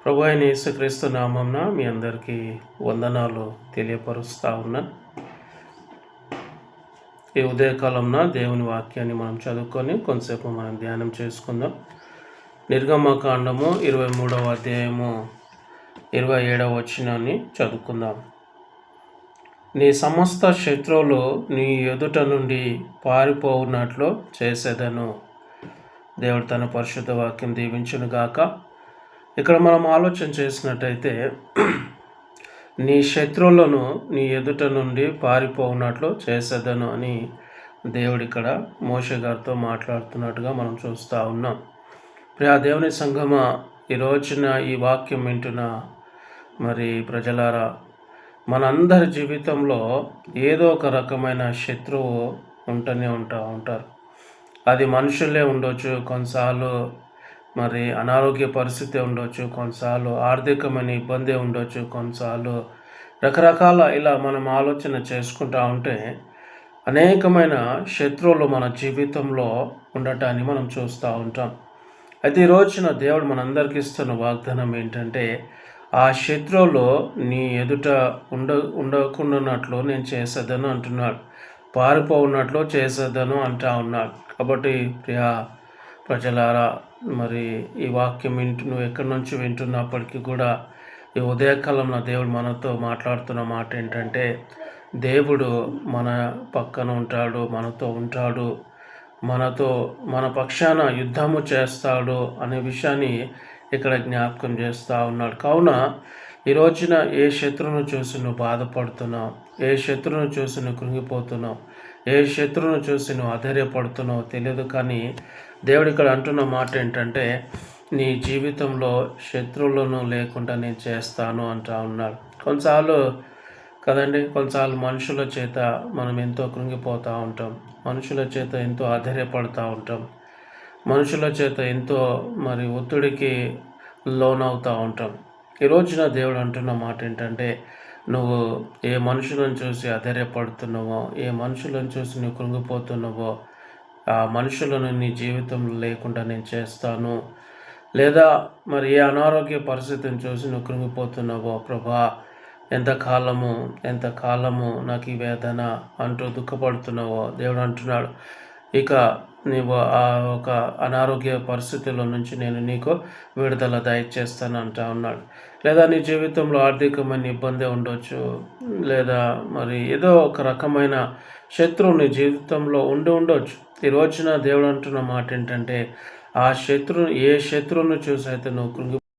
ప్రభు అయిన యేసుక్రీస్తు నామంన మీ అందరికీ వందనాలు తెలియపరుస్తూ ఉన్నా. ఈ ఉదయకాలంన దేవుని వాక్యాన్ని మనం చదువుకొని కొంతసేపు మనం ధ్యానం చేసుకుందాం. నిర్గమకాండము 23వ అధ్యాయము 27వ వచనాన్ని చదువుకుందాం. నీ సమస్త శత్రువులు నీ ఎదుట నుండి పారిపోవునట్లు చేసేదను. దేవుడు తన పరిశుద్ధ వాక్యం దీవించును గాక. ఇక్కడ మనం ఆలోచన చేసినట్టయితే నీ శత్రువులను నీ ఎదుట నుండి పారిపోవునట్లు చేసేదను అని దేవుడు ఇక్కడ మోషే గారితో మాట్లాడుతున్నట్టుగా మనం చూస్తూ ఉన్నాం. ప్రియా దేవుని సంగమ, ఈ రోజున ఈ వాక్యం వింటున్న మరి ప్రజలారా, మనందరి జీవితంలో ఏదో ఒక రకమైన శత్రువు ఉంటూనే ఉంటారు. అది మనుషులే ఉండొచ్చు, కొన్నిసార్లు మరి అనారోగ్య పరిస్థితి ఉండొచ్చు, కొన్నిసార్లు ఆర్థికమైన ఇబ్బంది ఉండొచ్చు, కొన్నిసార్లు రకరకాల ఇలా మనం ఆలోచన చేసుకుంటూ ఉంటే అనేకమైన శత్రువులు మన జీవితంలో ఉండటాన్ని మనం చూస్తూ ఉంటాం. అయితే ఈ రోజున దేవుడు మనందరికీ ఇస్తున్న వాగ్దానం ఏంటంటే, ఆ శత్రువులు నీ ఎదుట ఉండకుండానట్లు నేను చేసేదను అంటున్నాడు. పారిపోఉన్నట్లు చేసేదను అంటా ఉన్నాడు. కాబట్టి ప్రియా ప్రజలారా, మరి ఈ వాక్యం నువ్వు ఎక్కడి నుంచి వింటున్నప్పటికీ కూడా ఈ ఉదయకాలంలో దేవుడు మనతో మాట్లాడుతున్న మాట ఏంటంటే, దేవుడు మన పక్కన ఉంటాడు, మనతో ఉంటాడు, మన పక్షాన యుద్ధము చేస్తాడు అనే విషయాన్ని ఇక్కడ జ్ఞాపకం చేస్తూ ఉన్నాడు. కావున ఈ రోజున ఏ శత్రువును చూసి నువ్వు బాధపడుతున్నావు, ఏ శత్రువును చూసి నువ్వు కృంగిపోతున్నావు, ఏ శత్రువును చూసి నువ్వు అధైర్యపడుతున్నావు తెలియదు. కానీ దేవుడు ఇక్కడ అంటున్న మాట ఏంటంటే, నీ జీవితంలో శత్రువులను లేకుండా నేను చేస్తాను అంటా ఉన్నాడు. కొన్నిసార్లు మనుషుల చేత మనం ఎంతో కృంగిపోతూ ఉంటాం, మనుషుల చేత ఎంతో ఆధైర్యపడుతూ ఉంటాం, మనుషుల చేత ఎంతో మరి ఒత్తిడికి లోనవుతూ ఉంటాం. ఈ రోజున దేవుడు అంటున్న మాట ఏంటంటే, నువ్వు ఏ మనుషులను చూసి ఆధైర్యపడుతున్నావో, ఏ మనుషులను చూసి నువ్వు కృంగిపోతున్నావో, ఆ మనుషులను నీ జీవితంలో లేకుండా నేను చేస్తాను. లేదా మరి ఏ అనారోగ్య పరిస్థితిని చూసి నువ్వు కృంగిపోతున్నావో, ప్రభా ఎంతకాలము నాకు ఈ వేదన అంటూ దుఃఖపడుతున్నావో, దేవుడు అంటున్నాడు, ఇక నీవు ఆ ఒక అనారోగ్య పరిస్థితుల నుంచి నేను నీకు విడుదల దయచేస్తాను అంటా ఉన్నాడు. లేదా నీ జీవితంలో ఆర్థికమైన ఇబ్బంది ఉండొచ్చు, లేదా మరి ఏదో ఒక రకమైన శత్రువు నీ జీవితంలో ఉండొచ్చు. ఈ రోజున దేవుడు అంటున్న మాట ఏంటంటే, ఏ శత్రువును చూసి అయితే నువ్వు